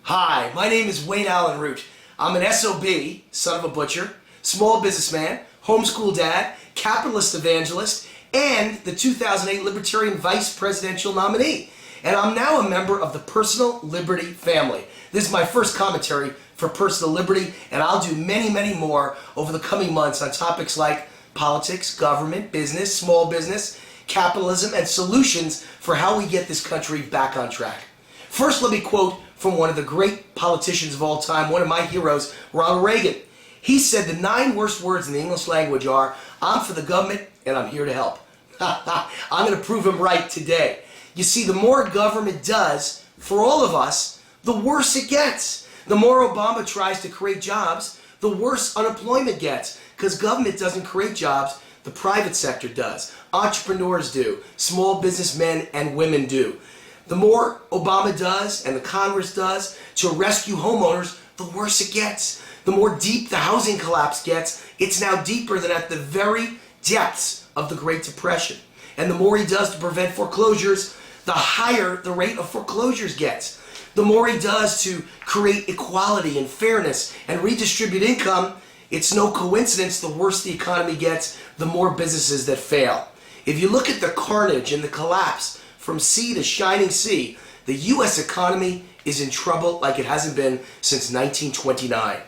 Hi, my name is Wayne Allyn Root. I'm an SOB, son of a butcher, small businessman, homeschool dad, capitalist evangelist, and the 2008 Libertarian Vice Presidential nominee. And I'm now a member of the Personal Liberty family. This is my first commentary for personal liberty, and I'll do many, many more over the coming months on topics like politics, government, business, small business, capitalism, and solutions for how we get this country back on track. First, let me quote from one of the great politicians of all time, one of my heroes, Ronald Reagan. He said the 9 worst words in the English language are, "I'm for the government and I'm here to help." I'm going to prove him right today. You see, the more government does for all of us, the worse it gets. The more Obama tries to create jobs, the worse unemployment gets, because government doesn't create jobs, the private sector does. Entrepreneurs do. Small businessmen and women do. The more Obama does and the Congress does to rescue homeowners, the worse it gets. The more deep the housing collapse gets, it's now deeper than at the very depths of the Great Depression. And the more he does to prevent foreclosures, the higher the rate of foreclosures gets. The more he does to create equality and fairness and redistribute income, it's no coincidence the worse the economy gets, the more businesses that fail. If you look at the carnage and the collapse from sea to shining sea, the U.S. economy is in trouble like it hasn't been since 1929.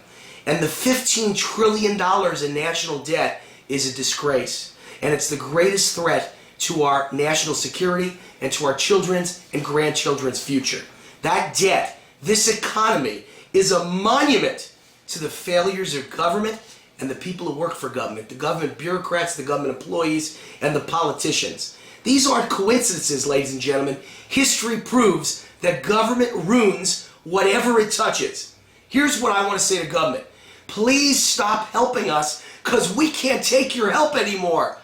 And the $15 trillion in national debt is a disgrace. And it's the greatest threat to our national security and to our children's and grandchildren's future. That debt, this economy, is a monument to the failures of government and the people who work for government, the government bureaucrats, the government employees, and the politicians. These aren't coincidences, ladies and gentlemen. History proves that government ruins whatever it touches. Here's what I want to say to government. Please stop helping us, because we can't take your help anymore.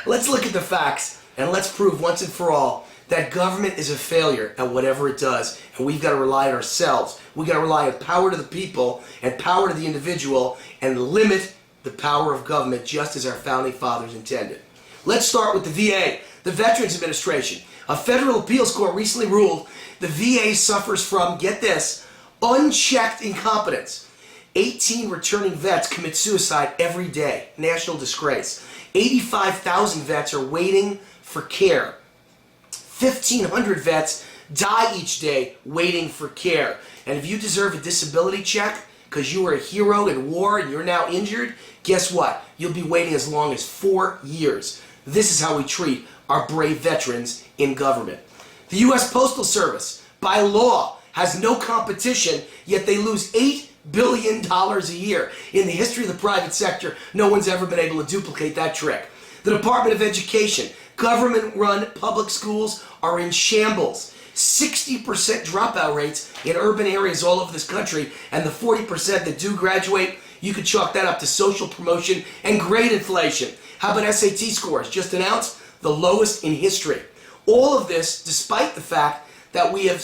Let's look at the facts, and let's prove once and for all that government is a failure at whatever it does, and we've got to rely on ourselves. We've got to rely on power to the people and power to the individual, and limit the power of government just as our founding fathers intended. Let's start with the VA, the Veterans Administration. A federal appeals court recently ruled the VA suffers from, get this, unchecked incompetence. 18 returning vets commit suicide every day. National disgrace. 85,000 vets are waiting for care. 1,500 vets die each day waiting for care. And if you deserve a disability check because you were a hero in war and you're now injured, guess what? You'll be waiting as long as 4 years. This is how we treat our brave veterans in government. The U.S. Postal Service, by law, has no competition, yet they lose $8 billion a year. In the history of the private sector, no one's ever been able to duplicate that trick. The Department of Education, government-run public schools are in shambles. 60% dropout rates in urban areas all over this country, and the 40% that do graduate, you could chalk that up to social promotion and grade inflation. How about SAT scores? Just announced the lowest in history. All of this despite the fact that we have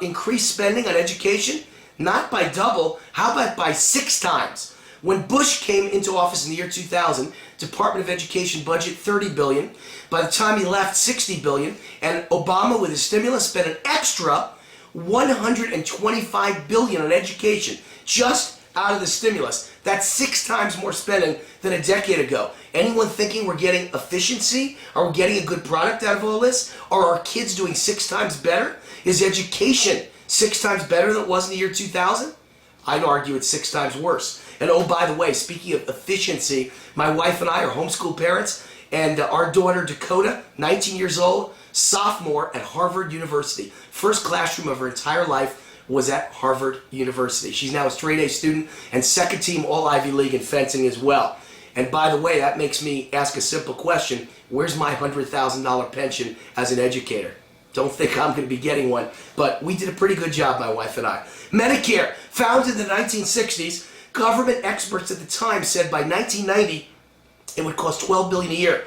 increased spending on education, not by double, how about by 6 times? When Bush came into office in the year 2000, Department of Education budget $30 billion. By the time he left, $60 billion. And Obama, with his stimulus, spent an extra $125 billion on education, just out of the stimulus. That's 6 times more spending than a decade ago. Anyone thinking we're getting efficiency? Are we getting a good product out of all this? Are our kids doing 6 times better? Is education 6 times better than it was in the year 2000? I'd argue it's 6 times worse. And oh, by the way, speaking of efficiency, my wife and I are homeschool parents, and our daughter Dakota, 19 years old, sophomore at Harvard University. First classroom of her entire life was at Harvard University. She's now a straight A student and second team all Ivy League in fencing as well. And by the way, that makes me ask a simple question. Where's my $100,000 pension as an educator? Don't think I'm going to be getting one, but we did a pretty good job, my wife and I. Medicare, founded in the 1960s, government experts at the time said by 1990 it would cost $12 billion a year.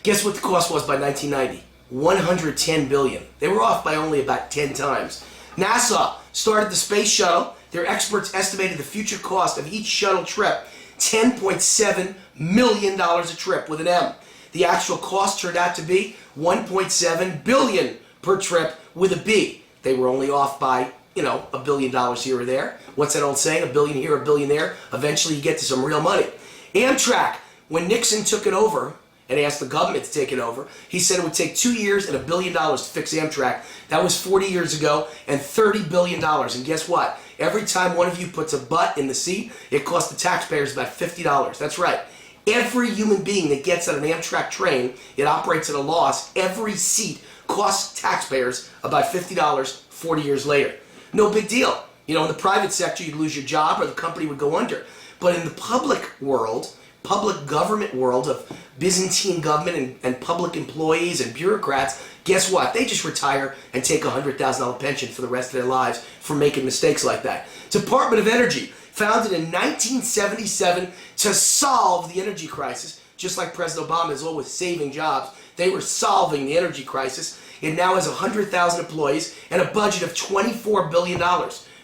Guess what the cost was by 1990? $110 billion. They were off by only about 10 times. NASA started the space shuttle. Their experts estimated the future cost of each shuttle trip, $10.7 million a trip with an M. The actual cost turned out to be $1.7 billion per trip with a B. They were only off by you know, $1 billion here or there. What's that old saying? $1 billion here, $1 billion there. Eventually you get to some real money. Amtrak, when Nixon took it over and asked the government to take it over, he said it would take 2 years and $1 billion to fix Amtrak. That was 40 years ago, and $30 billion. And guess what? Every time one of you puts a butt in the seat, it costs the taxpayers about $50. That's right. Every human being that gets on an Amtrak train, it operates at a loss. Every seat costs taxpayers about $50 40 years later. No big deal. You know, in the private sector, you'd lose your job or the company would go under. But in the public world, public government world of Byzantine government and public employees and bureaucrats, guess what? They just retire and take a $100,000 pension for the rest of their lives for making mistakes like that. Department of Energy, founded in 1977 to solve the energy crisis, just like President Obama is always saving jobs. They were solving the energy crisis. It now has 100,000 employees and a budget of $24 billion,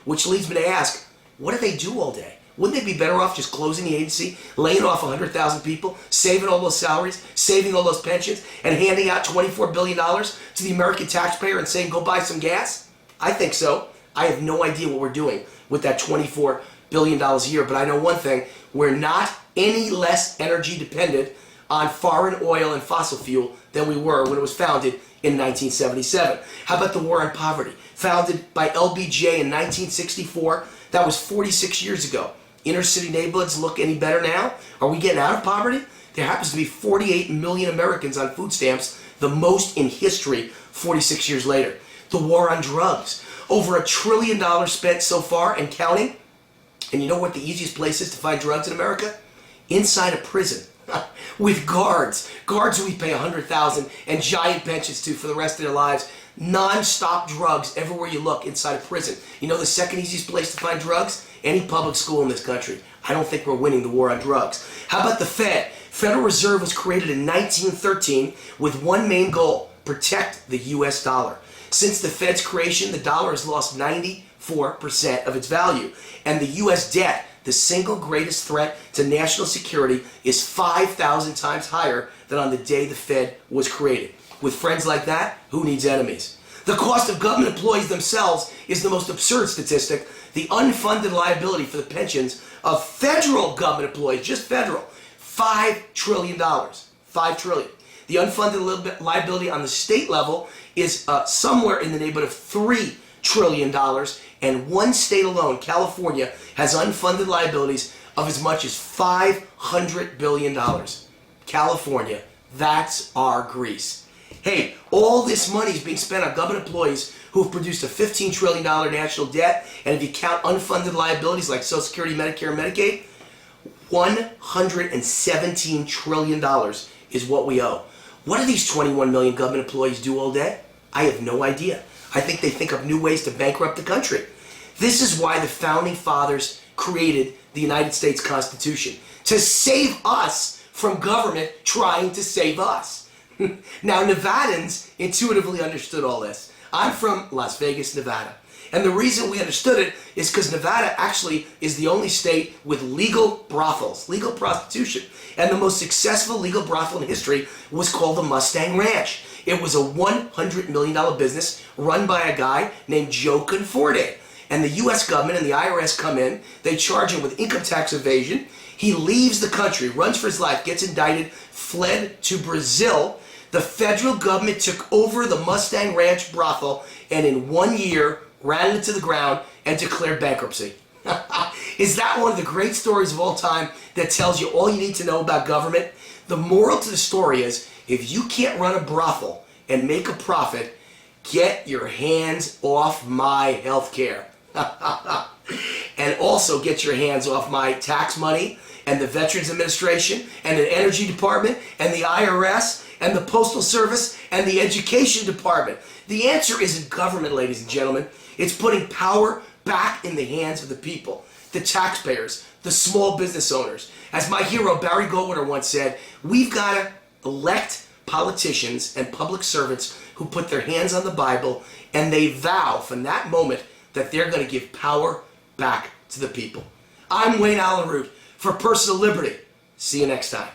which leads me to ask, what do they do all day? Wouldn't they be better off just closing the agency, laying off 100,000 people, saving all those salaries, saving all those pensions, and handing out $24 billion to the American taxpayer and saying, go buy some gas? I think so. I have no idea what we're doing with that $24 billion a year, but I know one thing, we're not any less energy dependent on foreign oil and fossil fuel than we were when it was founded in 1977. How about the war on poverty? Founded by LBJ in 1964, that was 46 years ago. Inner city neighborhoods look any better now? Are we getting out of poverty? There happens to be 48 million Americans on food stamps, the most in history 46 years later. The war on drugs. Over $1 trillion spent so far and counting. And you know what the easiest place is to find drugs in America? Inside a prison. With guards who we pay $100,000 and giant pensions to for the rest of their lives. Non-stop drugs everywhere you look inside a prison. You know the second easiest place to find drugs? Any public school in this country. I don't think we're winning the war on drugs. How about the Fed? Federal Reserve was created in 1913 with one main goal: protect the U.S. dollar. Since the Fed's creation, the dollar has lost 94% of its value. And the U.S. debt, the single greatest threat to national security, is 5,000 times higher than on the day the Fed was created. With friends like that, who needs enemies? The cost of government employees themselves is the most absurd statistic. The unfunded liability for the pensions of federal government employees, just federal, $5 trillion. $5 trillion. The unfunded liability on the state level is somewhere in the neighborhood of $3 trillion. And one state alone, California, has unfunded liabilities of as much as $500 billion. California, that's our Greece. Hey, all this money is being spent on government employees who have produced a $15 trillion national debt, and if you count unfunded liabilities like Social Security, Medicare, and Medicaid, $117 trillion is what we owe. What do these 21 million government employees do all day? I have no idea. I think they think of new ways to bankrupt the country. This is why the Founding Fathers created the United States Constitution, to save us from government trying to save us. Now, Nevadans intuitively understood all this. I'm from Las Vegas, Nevada. And the reason we understood it is because Nevada actually is the only state with legal brothels, legal prostitution. And the most successful legal brothel in history was called the Mustang Ranch. It was a $100 million business run by a guy named Joe Conforte. And the U.S. government and the IRS come in, they charge him with income tax evasion. He leaves the country, runs for his life, gets indicted, fled to Brazil. The federal government took over the Mustang Ranch brothel and in 1 year ran it to the ground and declared bankruptcy. Is that one of the great stories of all time that tells you all you need to know about government? The moral to the story is, if you can't run a brothel and make a profit, get your hands off my health care. And also get your hands off my tax money and the Veterans Administration and the Energy Department and the IRS and the Postal Service and the Education Department. The answer isn't government, ladies and gentlemen. It's putting power back in the hands of the people, the taxpayers, the small business owners. As my hero Barry Goldwater once said, we've got to elect politicians and public servants who put their hands on the Bible and they vow from that moment that they're going to give power back to the people. I'm Wayne Allyn Root for Personal Liberty. See you next time.